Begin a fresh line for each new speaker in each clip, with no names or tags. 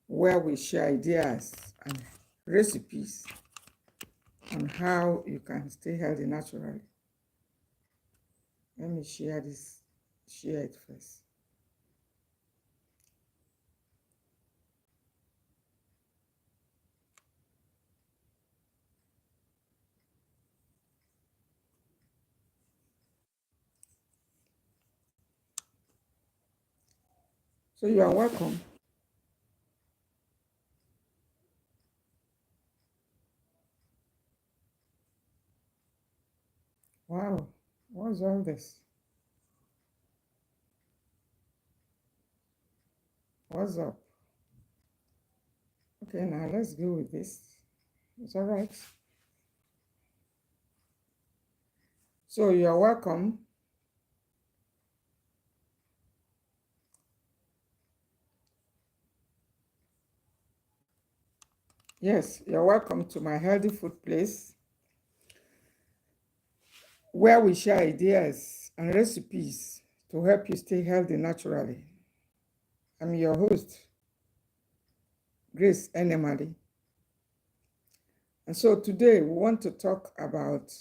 where we share ideas and recipes on how you can stay healthy naturally. Let me share it first. So you are welcome. Wow, what's all this? What's up? Okay, now let's go with this. It's all right. So you are welcome. Yes, you're welcome to my healthy food place, where we share ideas and recipes to help you stay healthy naturally. I'm your host, Grace Enemali. And so today we want to talk about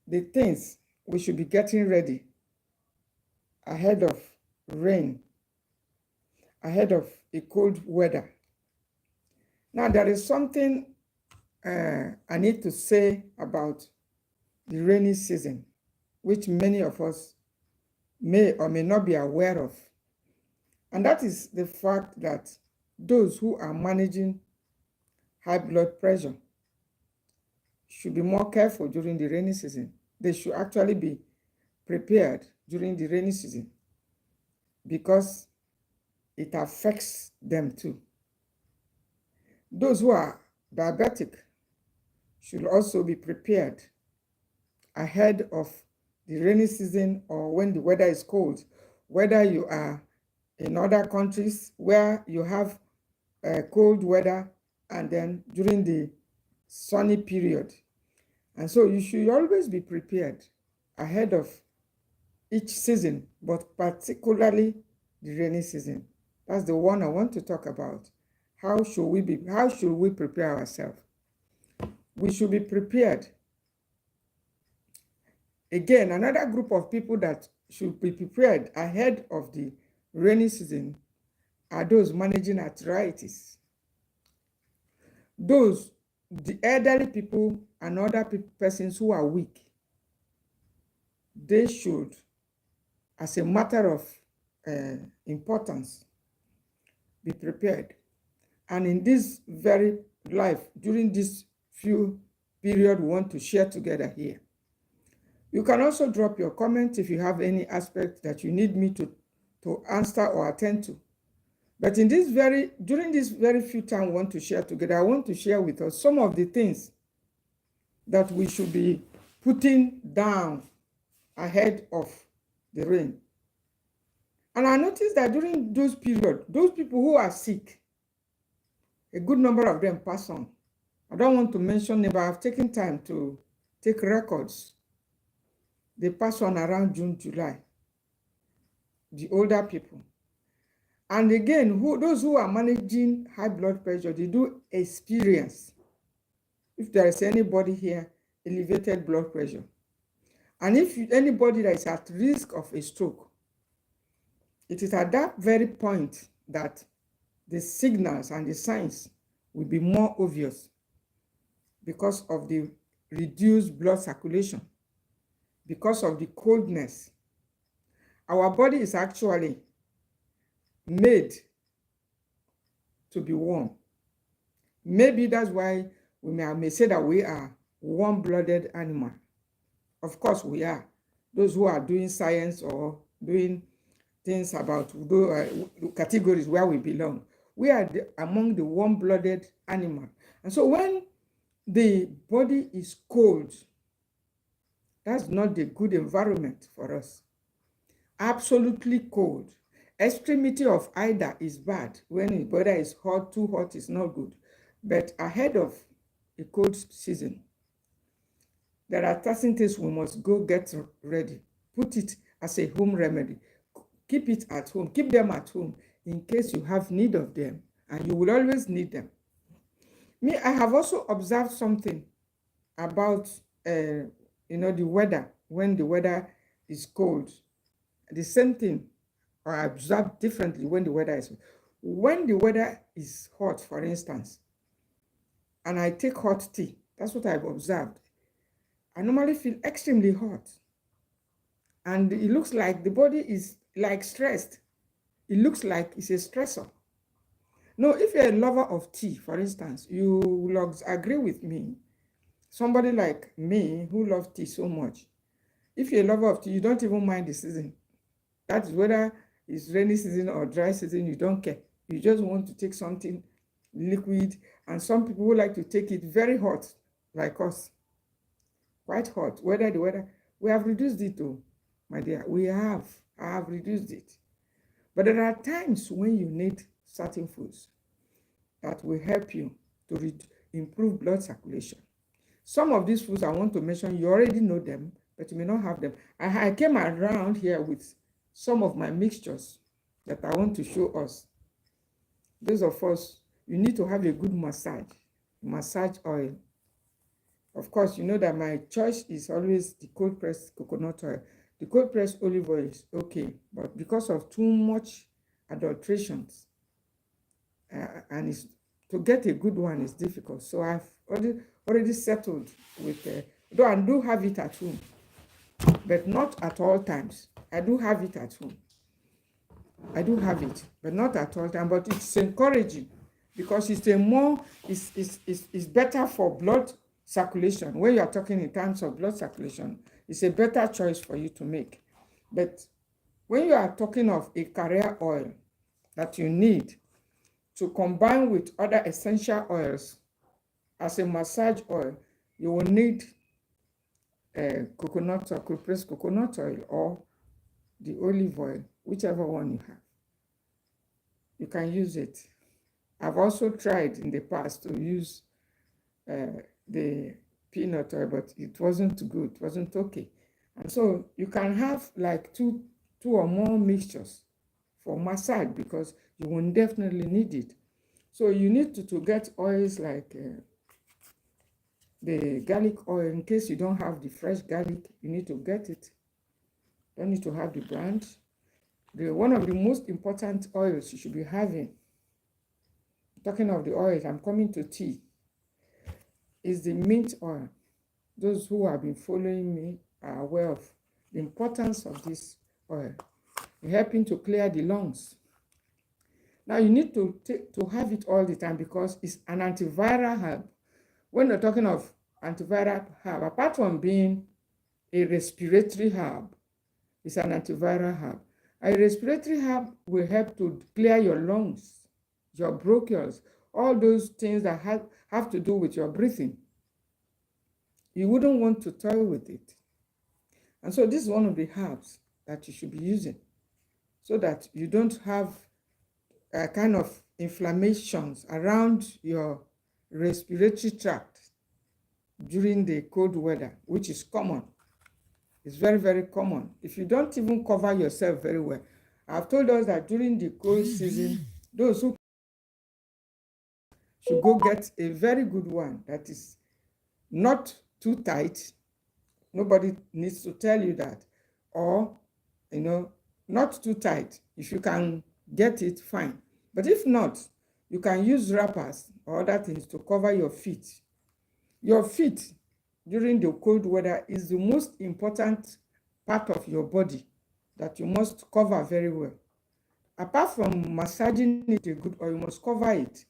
the things we should be getting ready ahead of rain, ahead of a cold weather. Now, there is something I need to say about the rainy season, which many of us may or may not be aware of. And that is the fact that those who are managing high blood pressure should be more careful during the rainy season. They should actually be prepared during the rainy season because it affects them too. Those who are diabetic should also be prepared ahead of the rainy season or when the weather is cold, whether you are in other countries where you have cold weather and then during the sunny period. And so you should always be prepared ahead of each season, but particularly the rainy season. That's the one I want to talk about. How should we prepare ourselves? We should be prepared. Again, another group of people that should be prepared ahead of the rainy season are those managing arthritis. The elderly people and other persons who are weak, they should, as a matter of importance, be prepared. And in this very life, during this few period we want to share together here, you can also drop your comment if you have any aspect that you need me to answer or attend to. But during this very few time we want to share together, I want to share with us some of the things that we should be putting down ahead of the rain. And I noticed that during those periods, those people who are sick, a good number of them pass on. I don't want to mention them, but I've taken time to take records. They pass on around June, July, the older people. And again, those who are managing high blood pressure, they do experience, if there is anybody here, elevated blood pressure. And if anybody that is at risk of a stroke, it is at that very point that the signals and the signs will be more obvious because of the reduced blood circulation, because of the coldness. Our body is actually made to be warm. Maybe that's why we may say that we are warm-blooded animal. Of course we are. Those who are doing science or doing things about categories where we belong, we are among the warm-blooded animal. And so when the body is cold, that's not the good environment for us. Absolutely cold. Extremity of either is bad. When the weather is hot, too hot is not good. But ahead of a cold season, there are certain things we must go get ready. Put it as a home remedy. Keep it at home. Keep them at home in case you have need of them. and you will always need them. Me, I have also observed something about the weather. When the weather is cold, the same thing, or I observe differently when the weather is. When the weather is hot, for instance, and I take hot tea, that's what I've observed. I normally feel extremely hot, and it looks like the body is like stressed. It looks like it's a stressor. No, if you're a lover of tea, for instance, you will agree with me. Somebody like me who loves tea so much, if you're a lover of tea, you don't even mind the season. That is whether it's rainy season or dry season, you don't care. You just want to take something liquid. And some people who like to take it very hot, like us, quite hot. Whether the weather, we have reduced it too, my dear. I have reduced it. But there are times when you need certain foods that will help you to improve blood circulation. Some of these foods I want to mention, you already know them, but you may not have them. I came around here with some of my mixtures that I want to show us. Those of us, you need to have a good massage oil. Of course, you know that my choice is always the cold pressed coconut oil. The cold pressed olive oil is okay, but because of too much adulterations, and to get a good one is difficult. So I've already settled with, though I do have it at home, but not at all times. I do have it at home. I do have it, but not at all times. But it's encouraging because it's better for blood circulation. When you are talking in terms of blood circulation, it's a better choice for you to make. But when you are talking of a carrier oil that you need to combine with other essential oils as a massage oil, you will need coconut or cold pressed coconut oil or the olive oil, whichever one you have. You can use it. I've also tried in the past to use the peanut oil, but it wasn't good, it wasn't okay. And so you can have like two or more mixtures for massage because you will definitely need it. So you need to get oils like the garlic oil. In case you don't have the fresh garlic, you need to get it. Don't need to have the brand. One of the most important oils you should be having, talking of the oils, I'm coming to tea, is the mint oil. Those who have been following me are aware of the importance of this oil. It's helping to clear the lungs. Now you need to have it all the time because it's an antiviral herb. When you're talking of antiviral herb, apart from being a respiratory herb, it's an antiviral herb. A respiratory herb will help to clear your lungs, your bronchioles, all those things that have to do with your breathing. You wouldn't want to toy with it. And so this is one of the herbs that you should be using so that you don't have a kind of inflammations around your respiratory tract during the cold weather, which is common. It's very, very common. If you don't even cover yourself very well, I've told us that during the cold season, those who should go get a very good one that is not too tight. Nobody needs to tell you that. Or, not too tight. If you can get it, fine. But if not, you can use wrappers or other things to cover your feet. Your feet during the cold weather is the most important part of your body that you must cover very well. Apart from massaging it a good oil, you must cover it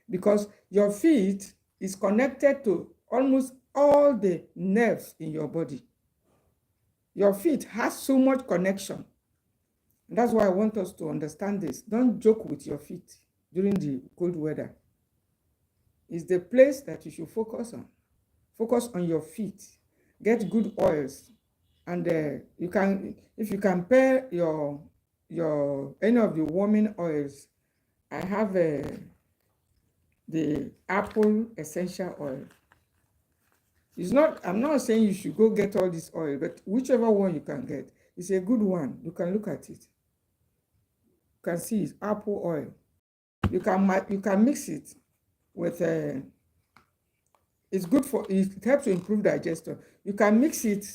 because your feet is connected to almost all the nerves in your body. Your feet has so much connection. And that's why I want us to understand this. Don't joke with your feet during the cold weather. It's the place that you should focus on. Focus on your feet. Get good oils. And you can, if you compare your any of the warming oils, I have the apple essential oil. I'm not saying you should go get all this oil, but whichever one you can get, it's a good one. You can look at it. You can see it's apple oil. You can mix it with it's good for, it helps to improve digestion. You can mix it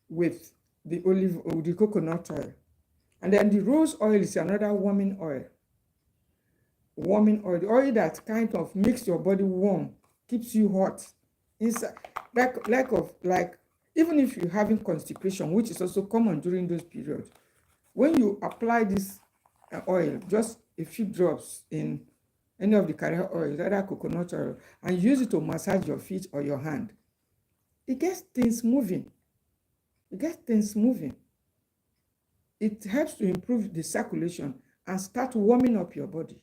with the olive or the coconut oil. And then the rose oil is another warming oil. Warming oil, the oil that kind of makes your body warm, keeps you hot inside, like even if you're having constipation, which is also common during those periods, when you apply this oil, just a few drops in any of the carrier oil, either coconut oil, and use it to massage your feet or your hand, it gets things moving. It gets things moving. It helps to improve the circulation and start warming up your body.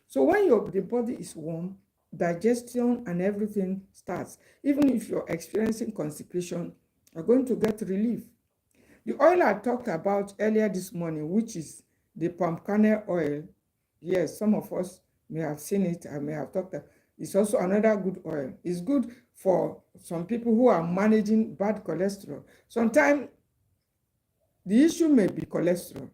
So when the body is warm, digestion and everything starts. Even if you're experiencing constipation, you're going to get relief. The oil I talked about earlier this morning, which is the palm kernel oil, yes, some of us may have seen it, I may have talked about. It's also another good oil. It's good for some people who are managing bad cholesterol. Sometimes the issue may be cholesterol.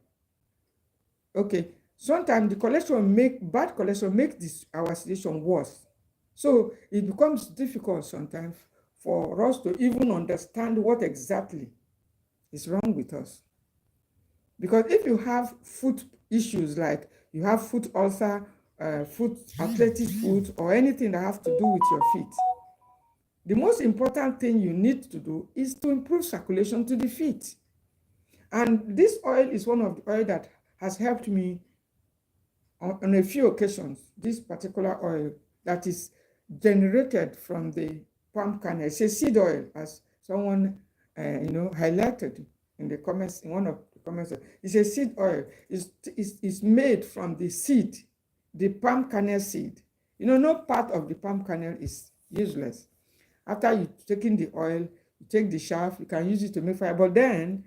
Okay, sometimes the bad cholesterol makes our situation worse. So it becomes difficult sometimes for us to even understand what exactly is wrong with us. Because if you have foot issues, like you have foot ulcer, athletic foot, or anything that has to do with your feet, the most important thing you need to do is to improve circulation to the feet. And this oil is one of the oil that has helped me on a few occasions. This particular oil that is generated from the palm kernel, it's a seed oil, as someone highlighted in the comments, in one of the comments. It's a seed oil. It's made from the seed, the palm kernel seed. No part of the palm kernel is useless. After you've taken the oil, you take the shaft, you can use it to make fire. But then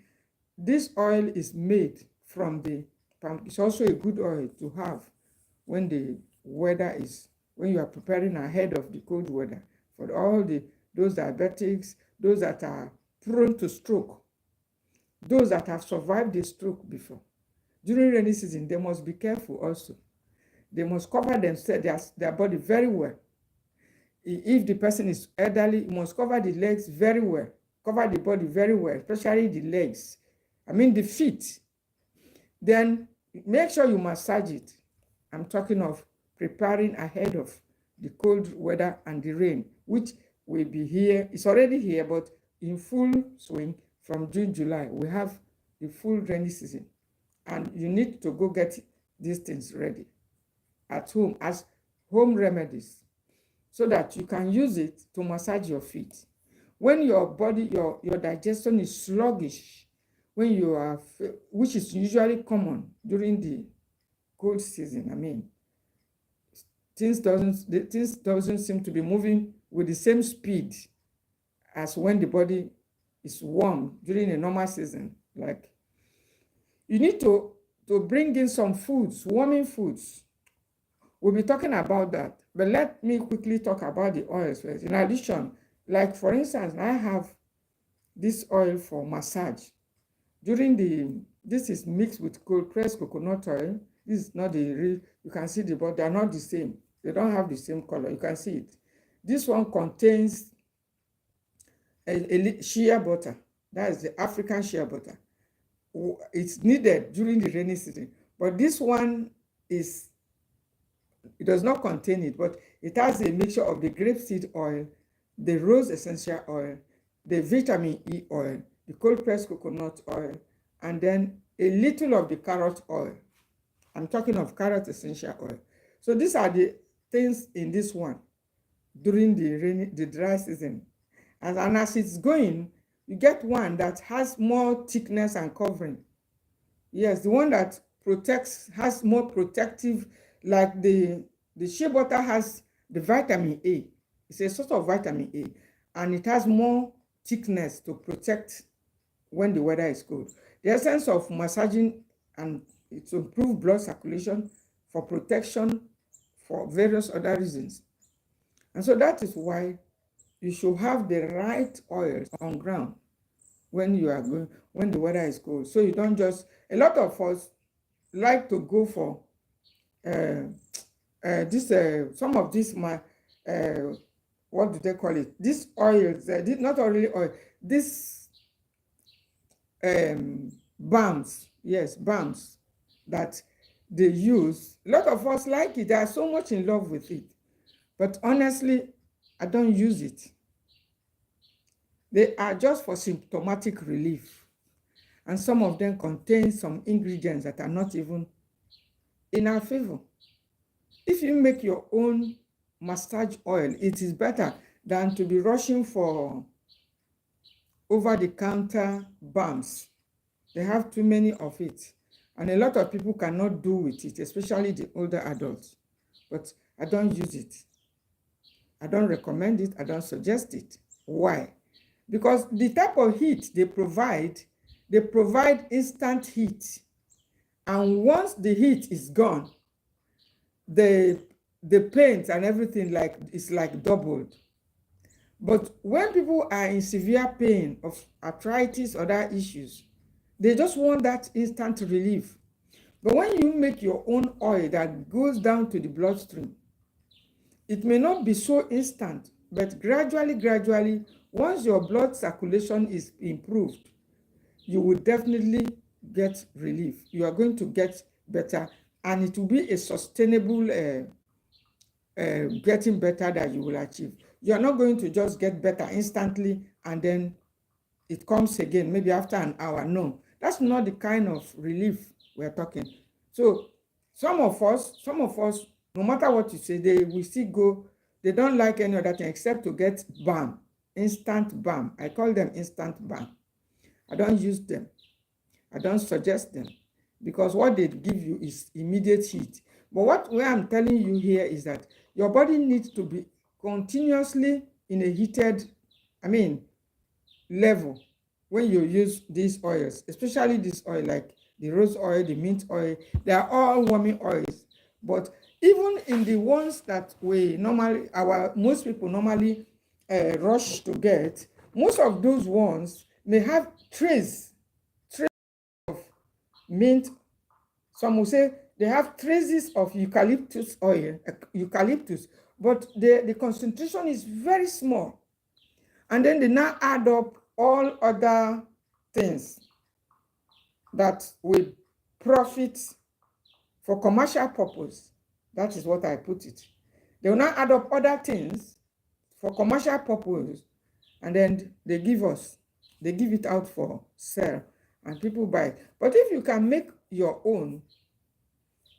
this oil is made from the palm. It's also a good oil to have when the weather is, when you are preparing ahead of the cold weather. For all those diabetics, those that are prone to stroke, those that have survived the stroke before. During rainy season, they must be careful also. They must cover themselves, their body very well. If the person is elderly, you must cover the legs very well, cover the body very well, especially the legs. I mean the feet. Then make sure you massage it. I'm talking of preparing ahead of the cold weather and the rain, which will be here. It's already here, but in full swing from June, July. We have the full rainy season. And you need to go get these things ready at home as home remedies, so that you can use it to massage your feet. When your body, your digestion is sluggish, when you are, which is usually common during the cold season, I mean, things doesn't seem to be moving with the same speed as when the body is warm during a normal season. Like, you need to bring in some foods, warming foods. We'll be talking about that, but let me quickly talk about the oils first. In addition, like for instance, I have this oil for massage. This is mixed with cold pressed coconut oil. This is not the real, you can see but they are not the same. They don't have the same color, you can see it. This one contains a shea butter. That is the African shea butter. It's needed during the rainy season, but this one it does not contain it, but it has a mixture of the grapeseed oil, the rose essential oil, the vitamin E oil, the cold pressed coconut oil, and then a little of the carrot oil. I'm talking of carrot essential oil. So these are the things in this one during the dry season. And as it's going, you get one that has more thickness and covering. Yes, the one that has more protective, like the shea butter has the vitamin A. It's a sort of vitamin A, and it has more thickness to protect when the weather is cold. The essence of massaging and to improve blood circulation, for protection, for various other reasons. And so that is why you should have the right oils on ground when the weather is cold. So you don't just, a lot of us like to go for some of this what do they call it? These oils, not only oil, this balms, yes, balms that they use. A lot of us like it. They are so much in love with it. But honestly, I don't use it. They are just for symptomatic relief. And some of them contain some ingredients that are not even in our favor. If you make your own massage oil, it is better than to be rushing for over-the-counter balms. They have too many of it. And a lot of people cannot do with it, especially the older adults. But I don't use it. I don't recommend it. I don't suggest it. Why? Because the type of heat they provide instant heat. And once the heat is gone, the paint and everything is like doubled. But when people are in severe pain of arthritis or other issues, they just want that instant relief. But when you make your own oil that goes down to the bloodstream, it may not be so instant, but gradually, once your blood circulation is improved, you will definitely get relief. You are going to get better, and it will be a sustainable getting better that you will achieve. You are not going to just get better instantly and then it comes again, maybe after an hour. No, that's not the kind of relief we're talking. So some of us, no matter what you say, they will still go, they don't like any other thing except to get balm, instant balm. I call them instant balm. I don't use them. I don't suggest them because what they give you is immediate heat. But what I'm telling you here is that your body needs to be continuously in a heated, level when you use these oils, especially this oil like the rose oil, the mint oil. They are all warming oils. But even in the ones that most people normally rush to get, most of those ones may have trace of mint. Some will say they have traces of eucalyptus oil, but the concentration is very small. And then they now add up all other things that will profit for commercial purpose. That is what I put it. They will now add up other things for commercial purpose, and then they give it out for sale, and people buy. But if you can make your own,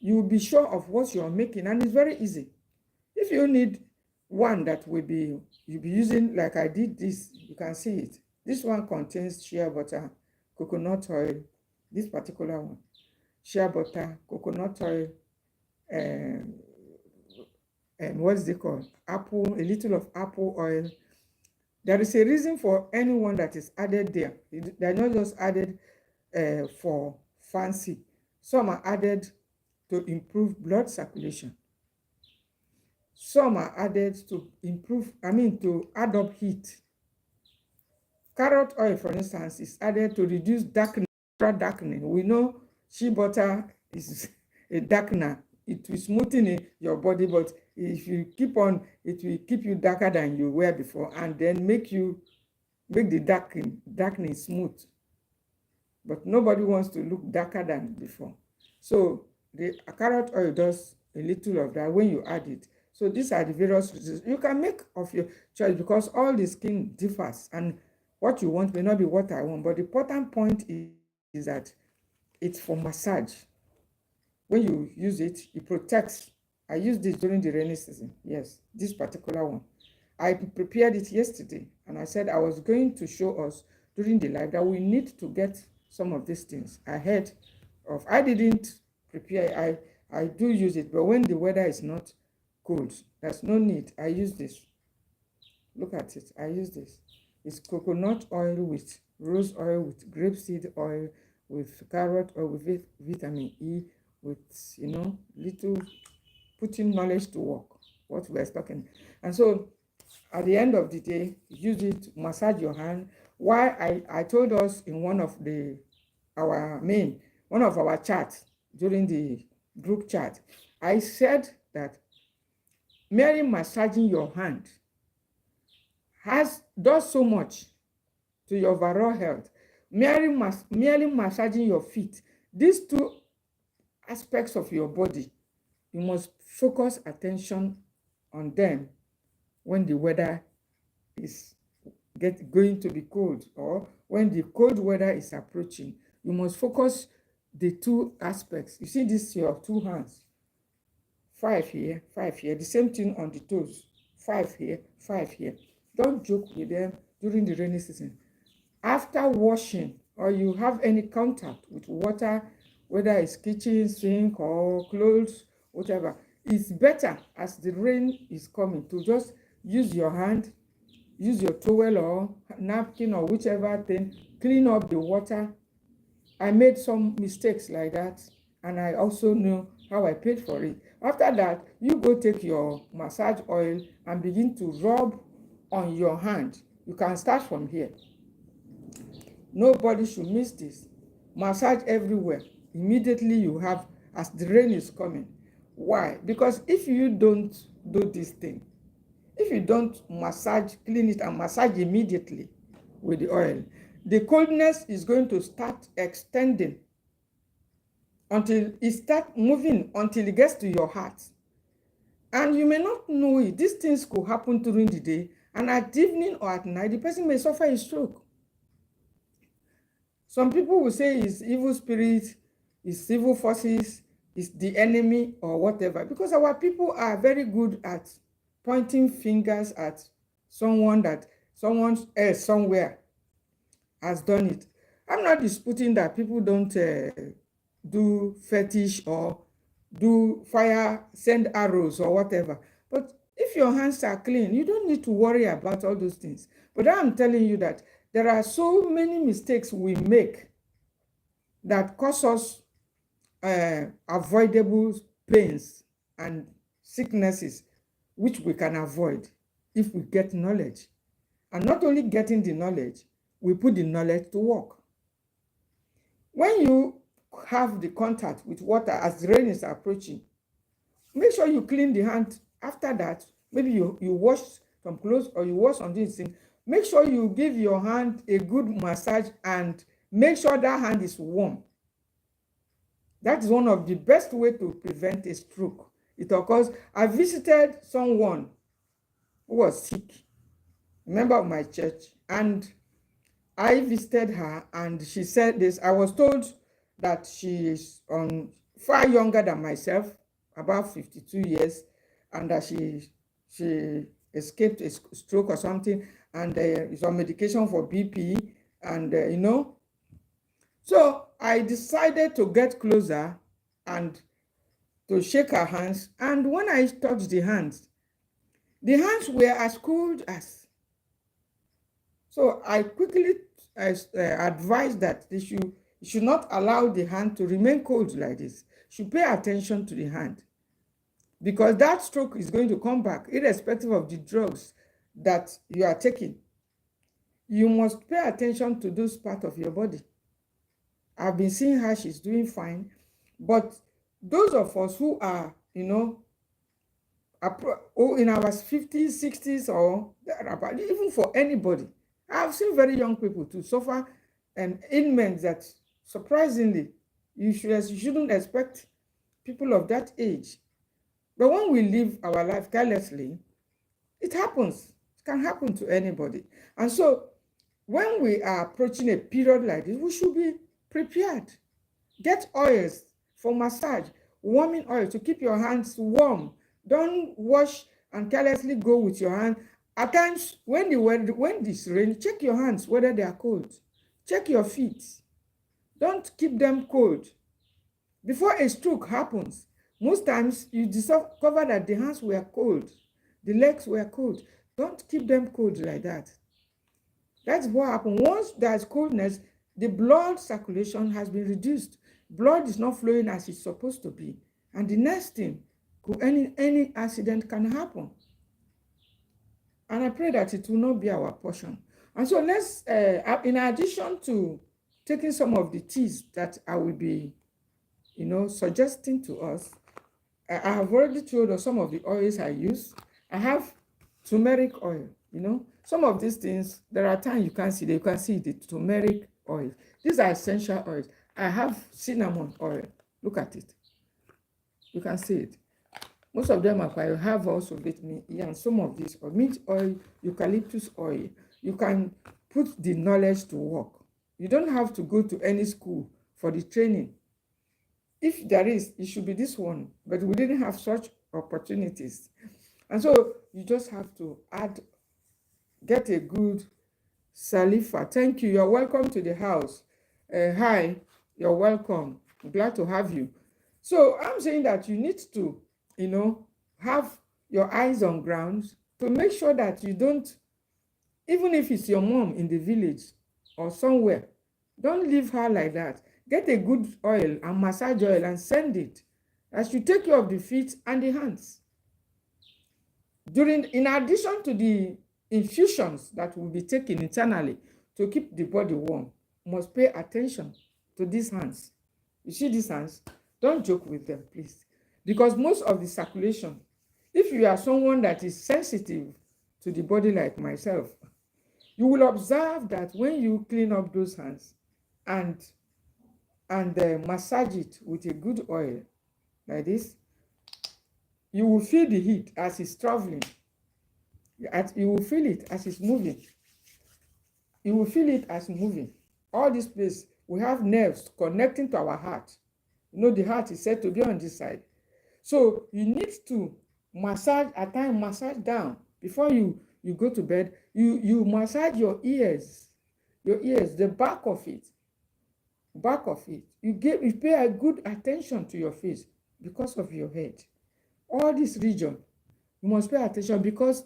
you will be sure of what you're making, and it's very easy. If you need one that you'll be using, like I did this, you can see it. This one contains shea butter, coconut oil, this particular one, shea butter, coconut oil, and what's it called? Apple, a little of apple oil. There is a reason for anyone that is added there. They're not just added for fancy. Some are added to improve blood circulation. Some are added to to add up heat. Carrot oil, for instance, is added to reduce darkening. We know shea butter is a darkener. It will smoothen your body, but if you keep on, it will keep you darker than you were before, and then make the darkening smooth. But nobody wants to look darker than before. So the carrot oil does a little of that when you add it. So these are the various reasons. You can make of your choice because all the skin differs, and what you want may not be what I want. But the important point is that it's for massage. When you use it, it protects. I used this during the rainy season. Yes, this particular one. I prepared it yesterday, and I said I was going to show us during the live that we need to get some of these things ahead of. I didn't prepare. I do use it, but when the weather is not cold, there's no need. I use this. Look at it. I use this. It's coconut oil with rose oil, with grapeseed oil, with carrot oil, with vitamin E, with little putting knowledge to work, what we're talking. And so at the end of the day, use it to massage your hand. Why I told us in one of our chats during the group chat, I said that merely massaging your hand does so much to your overall health. Merely massaging your feet. These two aspects of your body, you must focus attention on them when the weather is going to be cold, or when the cold weather is approaching. You must focus the two aspects. You see this, your two hands, 5 here, 5 here, the same thing on the toes, 5 here, 5 here. Don't joke with them during the rainy season. After washing, or you have any contact with water, whether it's kitchen sink or clothes, whatever, it's better as the rain is coming to just use your hand, use your towel or napkin or whichever thing, clean up the water. I made some mistakes like that, and I also know how I paid for it. After that, you go take your massage oil and begin to rub on your hand. You can start from here. Nobody should miss this. Massage everywhere. Immediately you have, as the rain is coming. Why? Because if you don't do this thing, if you don't massage, clean it and massage immediately with the oil, the coldness is going to start extending until it starts moving, until it gets to your heart. And you may not know it. These things could happen during the day, and at evening or at night, the person may suffer a stroke. Some people will say it's evil spirit, it's evil forces, it's the enemy or whatever, because our people are very good at pointing fingers at someone else somewhere has done it. I'm not disputing that people don't do fetish or do fire, send arrows or whatever. But if your hands are clean, you don't need to worry about all those things. But I'm telling you that there are so many mistakes we make that cause us avoidable pains and sicknesses, which we can avoid if we get knowledge. And not only getting the knowledge, we put the knowledge to work. When you have the contact with water as the rain is approaching, make sure you clean the hand. After that, maybe you wash some clothes or you wash on this thing. Make sure you give your hand a good massage and make sure that hand is warm. That is one of the best way to prevent a stroke. It occurs. I visited someone who was sick, a member of my church, and I visited her, and she said this. I was told that she is far younger than myself, about 52 years, and that she escaped a stroke or something, and is on medication for BP, and you know. So I decided to get closer and to shake her hands, and when I touched the hands were as cold as. So I quickly advised that you should not allow the hand to remain cold like this. You should pay attention to the hand, because that stroke is going to come back irrespective of the drugs that you are taking. You must pay attention to those parts of your body. I've been seeing her, she's doing fine. But those of us who are, you know, in our 50s, 60s, or even for anybody, I've seen very young people to suffer ailments that surprisingly you shouldn't expect people of that age. But when we live our life carelessly, it happens. It can happen to anybody. And so when we are approaching a period like this, we should be prepared. Get oils for massage, warming oil to keep your hands warm. Don't wash and carelessly go with your hand. At times, when this rain, check your hands whether they are cold. Check your feet. Don't keep them cold. Before a stroke happens, most times you discover that the hands were cold, the legs were cold. Don't keep them cold like that. That's what happens. Once there's coldness, the blood circulation has been reduced. Blood is not flowing as it's supposed to be. And the next thing, any accident can happen. And I pray that it will not be our portion. And so let's, in addition to taking some of the teas that I will be, suggesting to us, I have already told you some of the oils I use. I have turmeric oil, you know. Some of these things, there are times you can't see them. You can see the turmeric oil. These are essential oils. I have cinnamon oil. Look at it. You can see it. Most of them are quite, have also vitamin E, and some of these, or mint oil, eucalyptus oil. You can put the knowledge to work. You don't have to go to any school for the training. If there is, it should be this one, but we didn't have such opportunities. And so you just have to get a good Salifa. Thank you. You're welcome to the house. Hi, you're welcome. I'm glad to have you. So I'm saying that you need to, you know, have your eyes on ground to make sure that you don't, even if it's your mom in the village or somewhere, don't leave her like that. Get a good oil and massage oil and send it. That should take care of the feet and the hands. In addition to the infusions that will be taken internally to keep the body warm, must pay attention to these hands. You see these hands? Don't joke with them, please. Because most of the circulation, if you are someone that is sensitive to the body like myself, you will observe that when you clean up those hands and massage it with a good oil like this, you will feel the heat as it's traveling. You will feel it as it's moving. You will feel it as moving. All this place, we have nerves connecting to our heart. You know, the heart is said to be on this side. So you need to massage, at times massage down. Before you go to bed, you massage your ears, the back of it. You pay a good attention to your face because of your head. All this region, you must pay attention because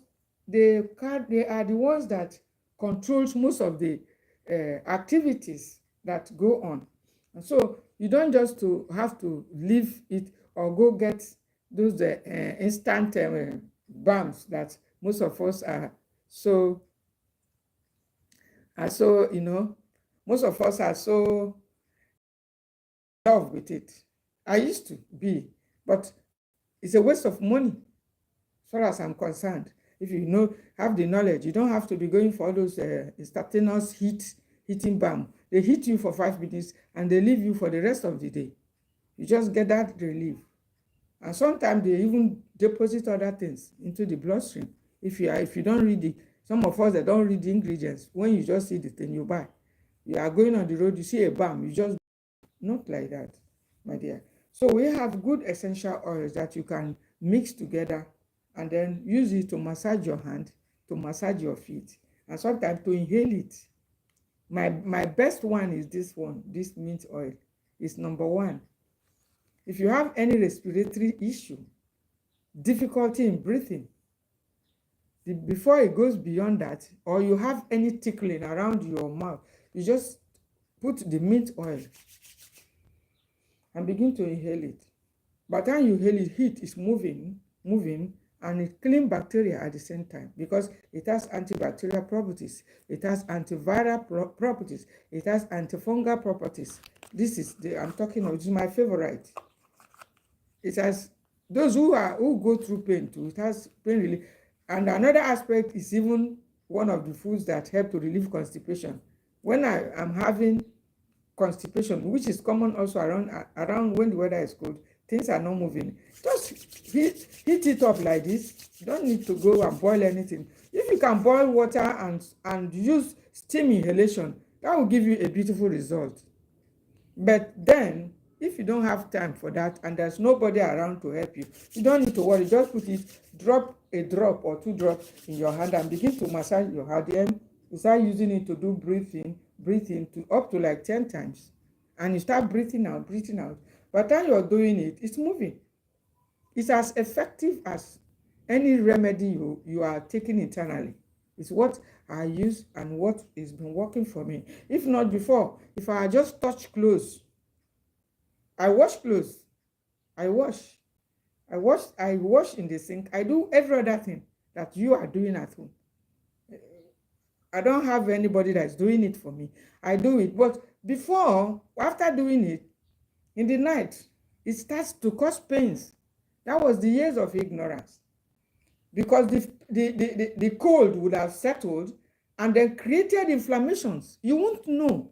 they are the ones that controls most of the activities that go on. And so you don't just have to leave it or go get those instant balms that most of us are so, you know, most of us are so in love with it. I used to be, but it's a waste of money as far as I'm concerned. If you have the knowledge, you don't have to be going for all those instantaneous heating balm. They hit you for 5 minutes and they leave you for the rest of the day. You just get that relief. And sometimes they even deposit other things into the bloodstream. If you don't read some of us that don't read the ingredients, when you just see the thing you buy, you are going on the road, you see a balm, you just, not like that, my dear. So we have good essential oils that you can mix together and then use it to massage your hand, to massage your feet, and sometimes to inhale it. My best one is this one, this mint oil. Is number one. If you have any respiratory issue, difficulty in breathing, before it goes beyond that, or you have any tickling around your mouth, you just put the mint oil and begin to inhale it. By the time you inhale it, heat is moving, and it cleans bacteria at the same time because it has antibacterial properties, it has antiviral properties, it has antifungal properties. This is I'm talking of, this is my favorite. It has those who go through pain too, it has pain relief. And another aspect is even one of the foods that help to relieve constipation. When I am having constipation, which is common also around when the weather is cold, things are not moving, just heat it up like this. You don't need to go and boil anything. If you can boil water and use steam inhalation, that will give you a beautiful result. But then if you don't have time for that and there's nobody around to help you, you don't need to worry. Just put it, drop a drop or 2 drops in your hand and begin to massage your hand. Then you start using it to do breathing to up to like 10 times, and you start breathing out. By the time you're doing it, it's moving. It's as effective as any remedy you are taking internally. It's what I use and what has been working for me. If not before, if I just touch clothes, I wash clothes, I wash in the sink, I do every other thing that you are doing at home. I don't have anybody that's doing it for me. I do it. But after doing it, in the night, it starts to cause pains That was the years of ignorance. Because the cold would have settled and then created inflammations. You won't know.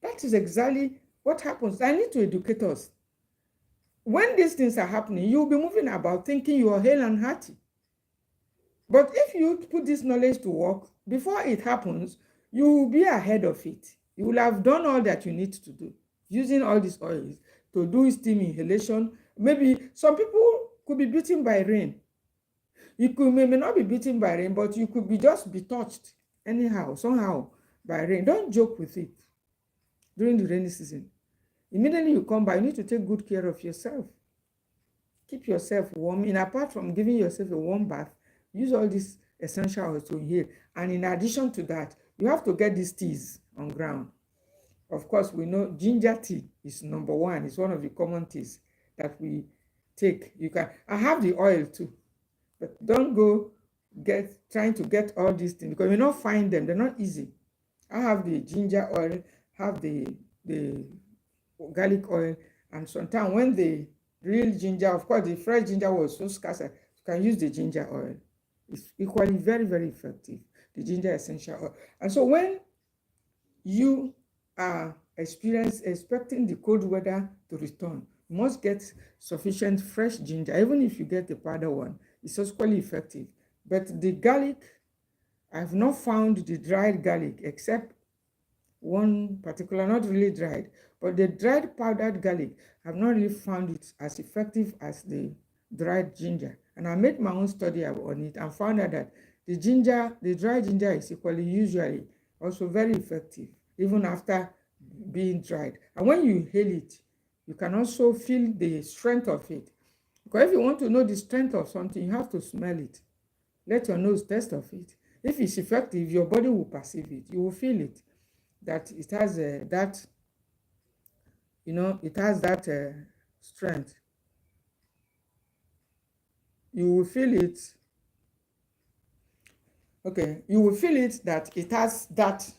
That is exactly what happens. I need to educate us. When these things are happening, you'll be moving about thinking you are hale and hearty. But if you put this knowledge to work, before it happens, you will be ahead of it. You will have done all that you need to do, using all these oils to do steam inhalation. Maybe some people could be beaten by rain. You may not be beaten by rain, but you could just be touched anyhow, somehow by rain. Don't joke with it during the rainy season. Immediately you come by, you need to take good care of yourself. Keep yourself warm. And apart from giving yourself a warm bath, use all these essential oils to inhale. And in addition to that, you have to get these teas on ground. Of course, we know ginger tea is number one. It's one of the common teas that we take. I have the oil too, but don't go trying to get all these things because you not find them. They're not easy. I have the ginger oil, have the garlic oil, and sometimes when the real ginger, of course, the fresh ginger was so scarce, you can use the ginger oil. It's equally very, very effective, the ginger essential oil. And so when you are expecting the cold weather to return, you must get sufficient fresh ginger. Even if you get the powder one, it's equally effective. But the garlic, I've not found the dried garlic except one particular, not really dried, but the dried powdered garlic, I've not really found it as effective as the dried ginger. And I made my own study on it and found out that the dried ginger is usually also very effective, even after being dried. And when you inhale it, you can also feel the strength of it. Because if you want to know the strength of something, you have to smell it. Let your nose taste of it. If it's effective, your body will perceive it. You will feel it, that it has that, it has that strength. You will feel it. Okay, you will feel it that it has that,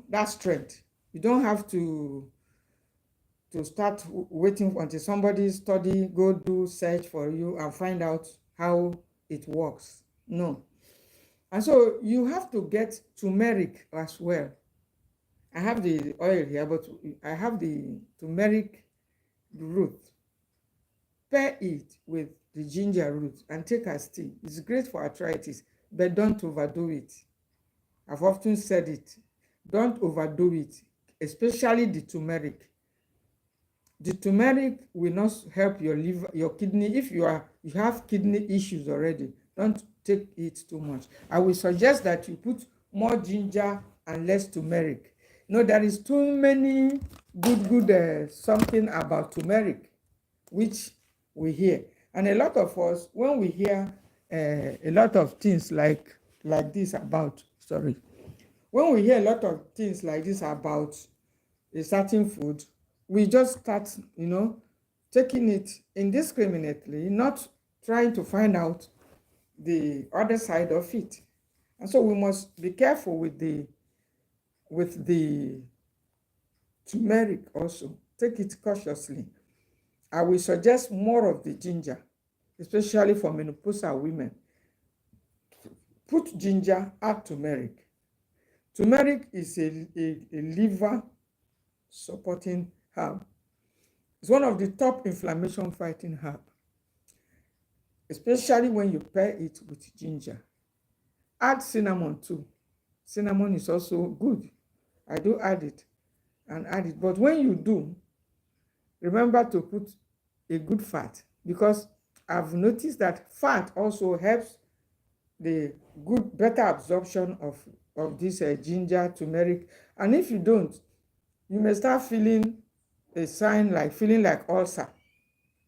that strength. You don't have to start waiting until somebody go do search for you and find out how it works. No. And so you have to get turmeric as well. I have the oil here, but I have the turmeric root. Pair it with the ginger root and take as tea. It's great for arthritis, but don't overdo it. I've often said it. Don't overdo it, especially the turmeric. The turmeric will not help your liver, your kidney. If you have kidney issues already, don't take it too much. I will suggest that you put more ginger and less turmeric. There is too many good something about turmeric, which we hear. And a lot of us, when we hear a lot of things like this about, when we hear a lot of things like this about a certain food, we just start, taking it indiscriminately, not trying to find out the other side of it. And so we must be careful with the turmeric also. Take it cautiously. I will suggest more of the ginger, especially for menopausal women. Put ginger, add turmeric. Turmeric is a liver supporting herb. It's one of the top inflammation fighting herb, especially when you pair it with ginger. Add cinnamon too. Cinnamon is also good. I do add it, but when you do, remember to put a good fat, because I've noticed that fat also helps the better absorption of this ginger, turmeric. And if you don't, you may start feeling a sign like feeling like ulcer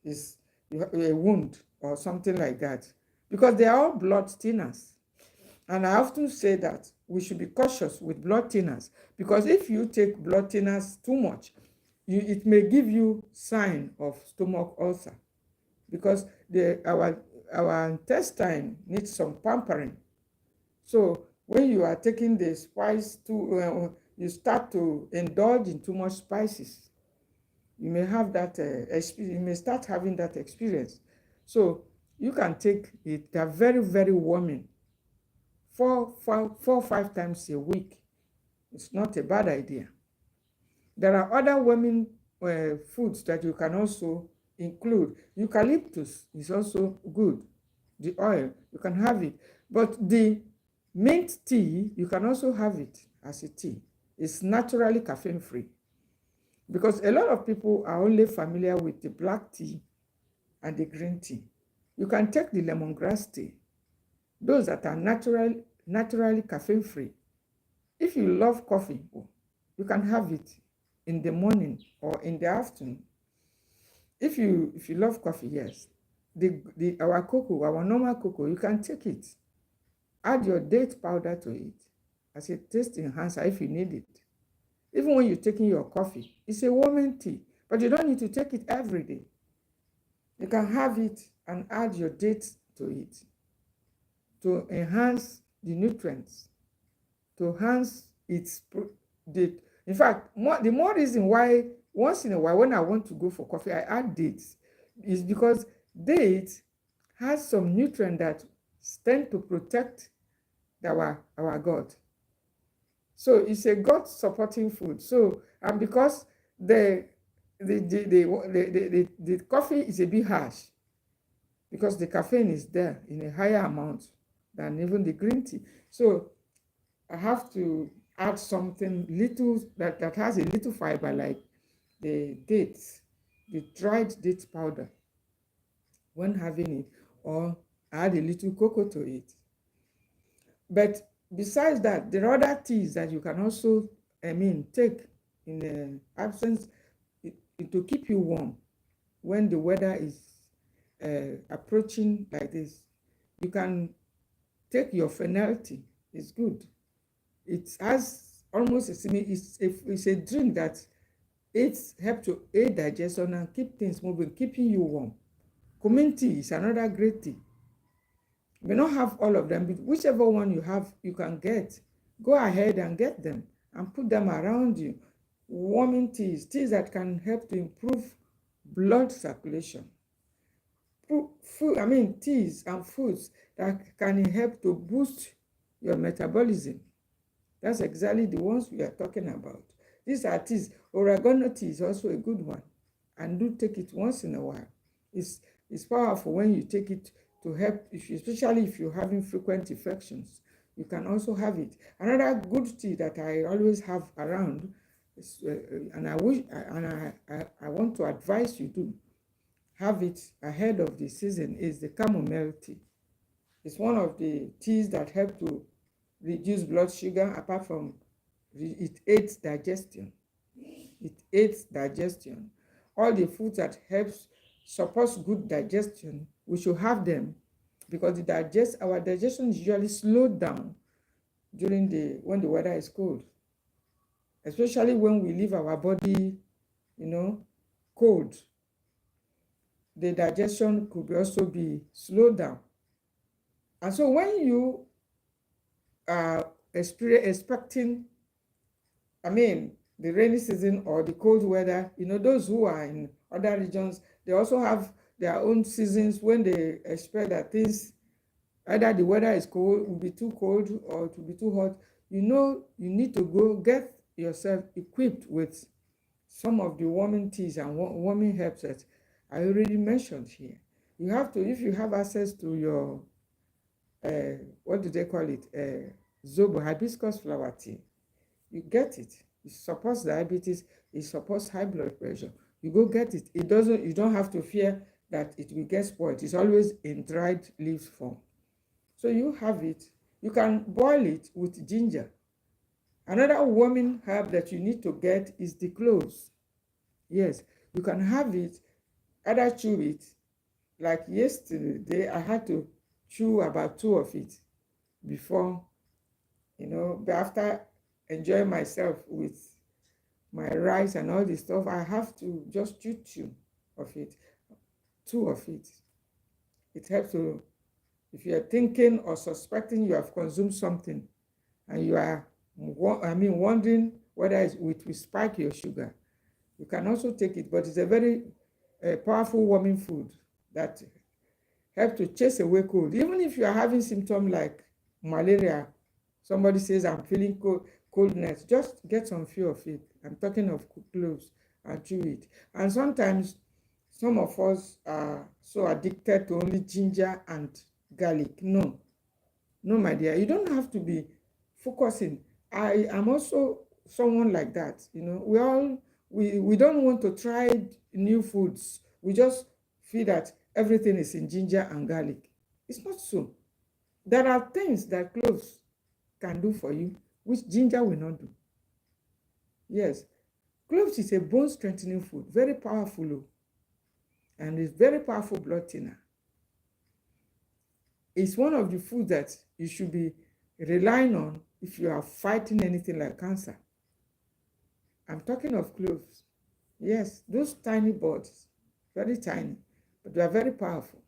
is a wound or something like that, because they are all blood thinners. And I often say that we should be cautious with blood thinners, because if you take blood thinners too much, it may give you sign of stomach ulcer, because our intestine needs some pampering. So when you are taking the spice you start to indulge in too much spices, you may have that you may start having that experience. So you can take it. They're very, very warming. 5 times a week. It's not a bad idea. There are other warming foods that you can also include. Eucalyptus is also good. The oil, you can have it. But the mint tea, you can also have it as a tea. It's naturally caffeine free. Because a lot of people are only familiar with the black tea and the green tea. You can take the lemongrass tea. Those that are naturally caffeine free. If you love coffee, you can have it in the morning or in the afternoon. If you love coffee, yes. Our cocoa, our normal cocoa, you can take it. Add your date powder to it as a taste enhancer if you need it. Even when you're taking your coffee, it's a warming tea, but you don't need to take it every day. You can have it and add your dates to it to enhance the nutrients, to enhance in fact, the more reason why once in a while when I want to go for coffee, I add dates is because dates has some nutrient that tend to protect our gut. So it's a gut supporting food. So, and because the coffee is a bit harsh because the caffeine is there in a higher amount than even the green tea. So I have to add something little that has a little fiber, like the dates, the dried date powder when having it, or add a little cocoa to it. But besides that, there are other teas that you can also, take in absence to keep you warm when the weather is approaching like this. You can take your fennel tea. It's good. It has almost it's a drink that helps to aid digestion and keep things moving, keeping you warm. Cumin tea is another great tea. You may not have all of them, but whichever one you have, you can get. Go ahead and get them and put them around you. Warming teas that can help to improve blood circulation. Teas and foods that can help to boost your metabolism. That's exactly the ones we are talking about. These are teas. Oregano tea is also a good one. And do take it once in a while. It's powerful when you take it to help, especially if you're having frequent infections. You can also have it. Another good tea that I always have around, and I want to advise you to have it ahead of the season, is the chamomile tea. It's one of the teas that help to reduce blood sugar. Apart from it aids digestion. It aids digestion. All the foods that supports good digestion, we should have them, because our digestion is usually slowed down when the weather is cold, especially when we leave our body, cold. The digestion could also be slowed down. And so when you are expecting, the rainy season or the cold weather, those who are in other regions, they also have their own seasons when they expect that things, either the weather is cold, will be too cold, or it will be too hot. You need to go get yourself equipped with some of the warming teas and warming herbs that I already mentioned here. You have to, if you have access to your, what do they call it? Zobo, hibiscus flower tea. You get it. It supports diabetes. It supports high blood pressure. You go get it. You don't have to fear that it will get spoiled. It's always in dried leaves form. So you have it. You can boil it with ginger. Another warming herb that you need to get is the cloves. Yes, you can have it, either chew it. Like yesterday, I had to chew about 2 of it before, but after enjoying myself with my rice and all this stuff, I have to just chew 2 of it. It helps to, if you are thinking or suspecting you have consumed something and you are wondering whether it will spike your sugar, you can also take it. But it's a very powerful warming food that help to chase away cold. Even if you are having symptoms like malaria, somebody says, I'm feeling coldness, just get some few of it. I'm talking of cloves, and chew it. And sometimes some of us are so addicted to only ginger and garlic. No, no, my dear, you don't have to be focusing. I am also someone like that. We don't want to try new foods. We just feel that everything is in ginger and garlic. It's not so. There are things that cloves can do for you, which ginger will not do. Yes, cloves is a bone strengthening food, very powerful, and it's very powerful blood thinner. It's one of the foods that you should be relying on if you are fighting anything like cancer. I'm talking of cloves. Yes, those tiny buds, very tiny, but they are very powerful.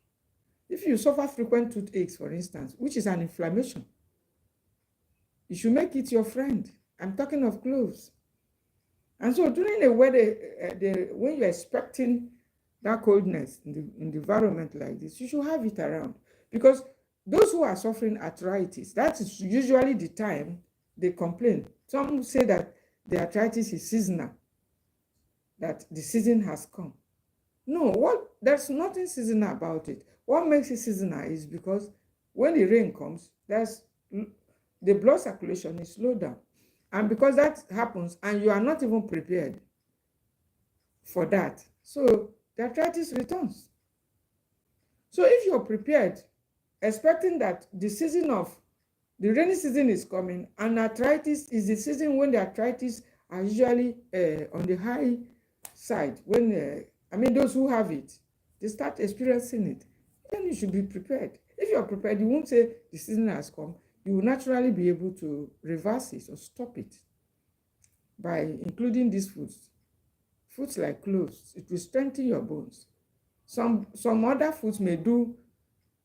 If you suffer frequent toothaches, for instance, which is an inflammation, you should make it your friend. I'm talking of cloves. And so during the weather, when you're expecting that coldness in the environment like this, you should have it around. Because those who are suffering arthritis, that is usually the time they complain. Some say that the arthritis is seasonal, that the season has come. No, there's nothing seasonal about it. What makes it seasonal is because when the rain comes, the blood circulation is slowed down. And because that happens and you are not even prepared for that, so the arthritis returns. So if you're prepared, expecting that the rainy season is coming, and arthritis is the season when the arthritis are usually on the high side, when those who have it, they start experiencing it, then you should be prepared. If you're prepared, you won't say the season has come. You will naturally be able to reverse it or stop it by including these foods like cloves. It will strengthen your bones. Some other foods may do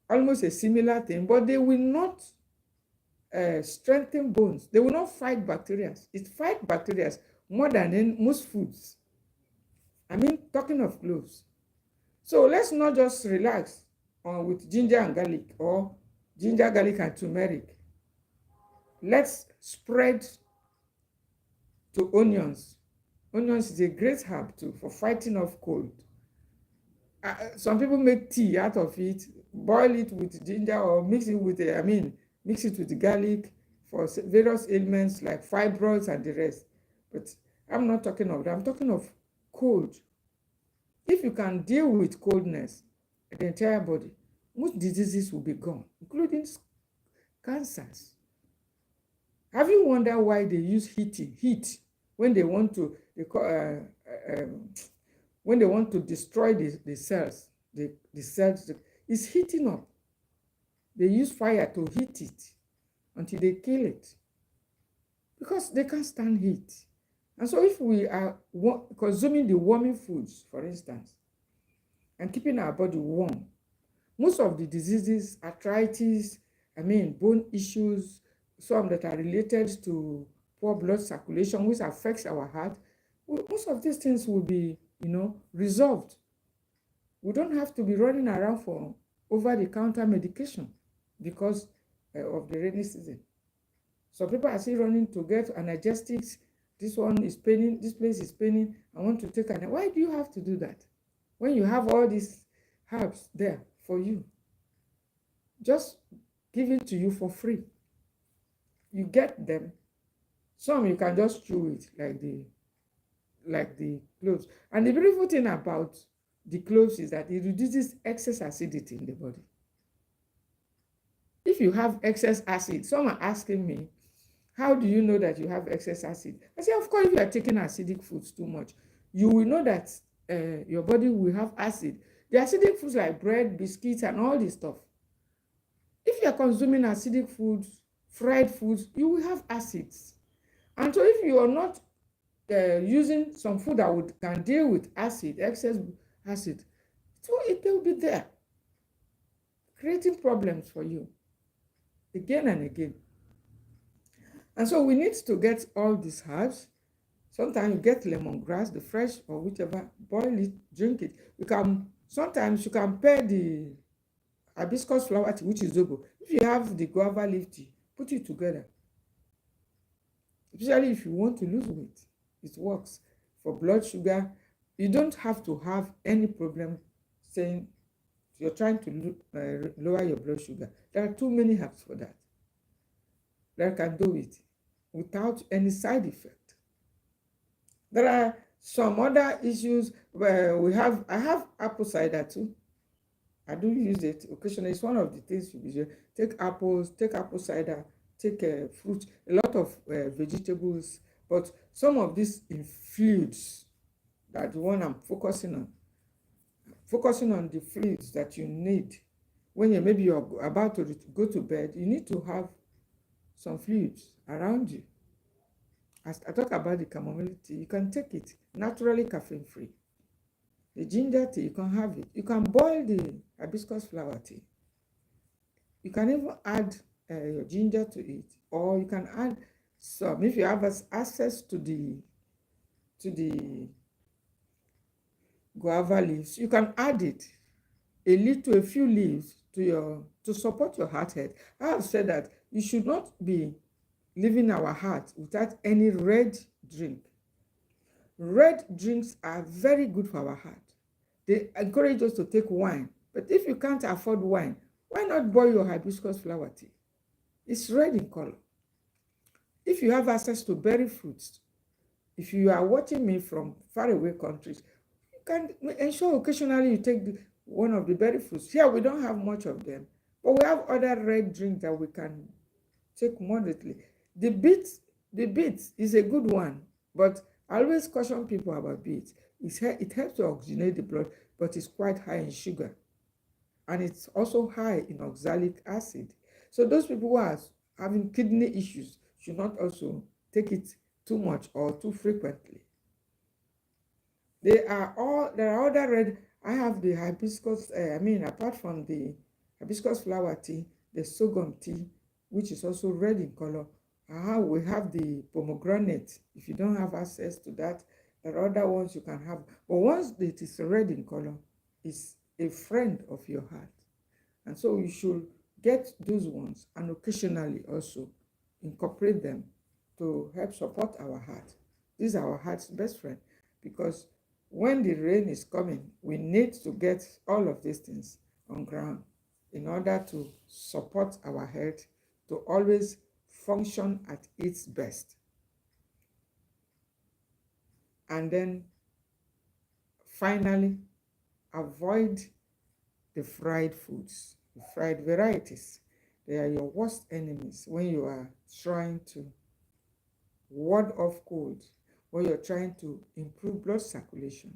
almost a similar thing, but they will not strengthen bones. They will not fight bacteria. It fights bacteria more than in most foods. Talking of cloves. So let's not just relax with ginger and garlic, or ginger, garlic, and turmeric. Let's spread to onions. Onions is a great herb too for fighting off cold. Some people make tea out of it, boil it with ginger, or mix it with the garlic for various ailments like fibroids and the rest. But I'm not talking of that. I'm talking of cold. If you can deal with coldness in the entire body, most diseases will be gone, including cancers. Have you wondered why they use heat when they want to when they want to destroy the cells? The cells is heating up. They use fire to heat it until they kill it, because they can't stand heat. And so if we are consuming the warming foods, for instance, and keeping our body warm, most of the diseases, arthritis, bone issues, some that are related to poor blood circulation, which affects our heart, most of these things will be, resolved. We don't have to be running around for over-the-counter medication because of the rainy season. So people are still running to get analgesics. This one is paining, this place is paining, I want to take an. Why do you have to do that when you have all these herbs there for you? Just given to you for free. You get them. Some you can just chew it like the cloves. And the beautiful thing about the cloves is that it reduces excess acidity in the body. If you have excess acid, some are asking me, how do you know that you have excess acid? I say, of course, if you are taking acidic foods too much, you will know that your body will have acid. The acidic foods like bread, biscuits, and all this stuff. If you are consuming acidic foods, fried foods, you will have acids. And so if you are not using some food that can deal with excess acid, so it will be there, creating problems for you again and again. And so we need to get all these herbs. Sometimes you get lemongrass, the fresh or whichever, boil it, drink it. Sometimes you can pair the hibiscus flower tea, which is zobo. If you have the guava leaf tea, put it together. Especially if you want to lose weight, it works. For blood sugar, you don't have to have any problem saying you're trying to lower your blood sugar. There are too many herbs for that can do it without any side effect. There are some other issues where I have apple cider too. I do use it occasionally. It's one of the things you use. Take apples, take apple cider, take fruit, a lot of vegetables, but some of these in fluids, that the one I'm focusing on the fluids that you need when you're about to go to bed. You need to have some fluids around you. As I talk about the chamomile tea, you can take it naturally caffeine free. The ginger tea, you can have it. You can boil the hibiscus flower tea. You can even add your ginger to it, or you can add some, if you have access to the guava leaves, you can add it, a few leaves to support your heart health. I have said that you should not be leaving our heart without any red drink. Red drinks are very good for our heart. They encourage us to take wine. But if you can't afford wine, why not boil your hibiscus flower tea? It's red in color. If you have access to berry fruits, if you are watching me from faraway countries, you can ensure occasionally you take one of the berry fruits. Here we don't have much of them, but we have other red drinks that we can take moderately. The beet is a good one, but I always caution people about beet. It helps to oxygenate the blood, but it's quite high in sugar. And it's also high in oxalic acid. So those people who are having kidney issues should not also take it too much or too frequently. There are other red. I have the hibiscus, apart from the hibiscus flower tea, the sorghum tea, which is also red in color. We have the pomegranate. If you don't have access to that, there are other ones you can have. But once it is red in color, it's a friend of your heart. And so you should get those ones and occasionally also incorporate them to help support our heart. This is our heart's best friend, because when the rain is coming, we need to get all of these things on ground in order to support our health to always function at its best. And then finally, avoid the fried foods, the fried varieties. They are your worst enemies when you are trying to ward off cold, when you're trying to improve blood circulation.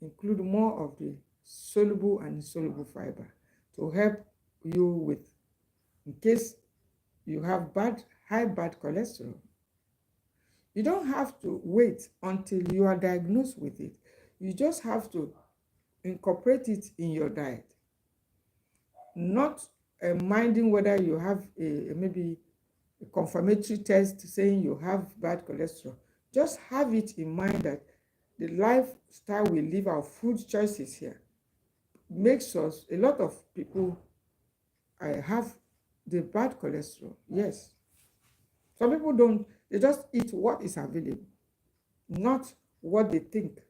Include more of the soluble and insoluble fiber to help you with, in case you have high bad cholesterol. You don't have to wait until you are diagnosed with it. You just have to incorporate it in your diet. Not minding whether you have maybe a confirmatory test saying you have bad cholesterol. Just have it in mind that the lifestyle we live, our food choices here, makes us, a lot of people have the bad cholesterol. Yes. Some people don't, they just eat what is available, not what they think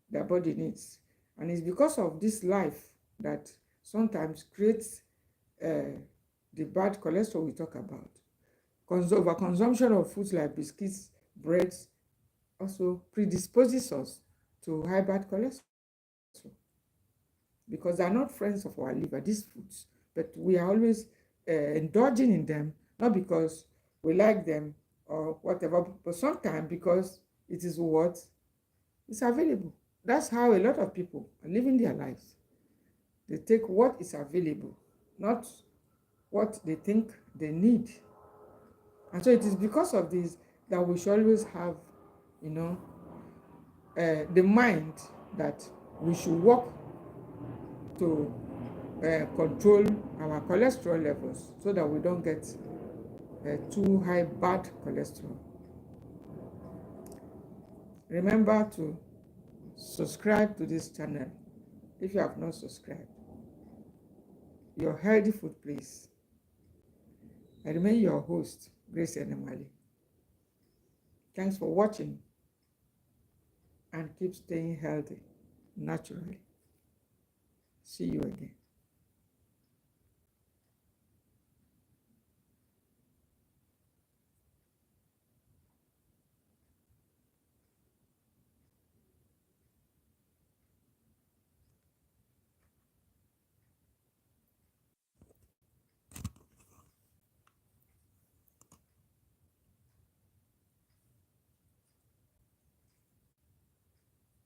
their body needs. And it's because of this life that sometimes creates the bad cholesterol we talk about. Overconsumption of foods like biscuits, breads, also predisposes us to high bad cholesterol, because they are not friends of our liver, these foods, but we are always indulging in them, not because we like them or whatever, but sometimes because it is what is available. That's how a lot of people are living their lives. They take what is available, not what they think they need. And so it is because of this that we should always have, the mind that we should work to control our cholesterol levels so that we don't get too high bad cholesterol. Remember to subscribe to this channel if you have not subscribed. your healthy food place. I remain your host, Grace Enemali. Thanks for watching and keep staying healthy naturally. See you again.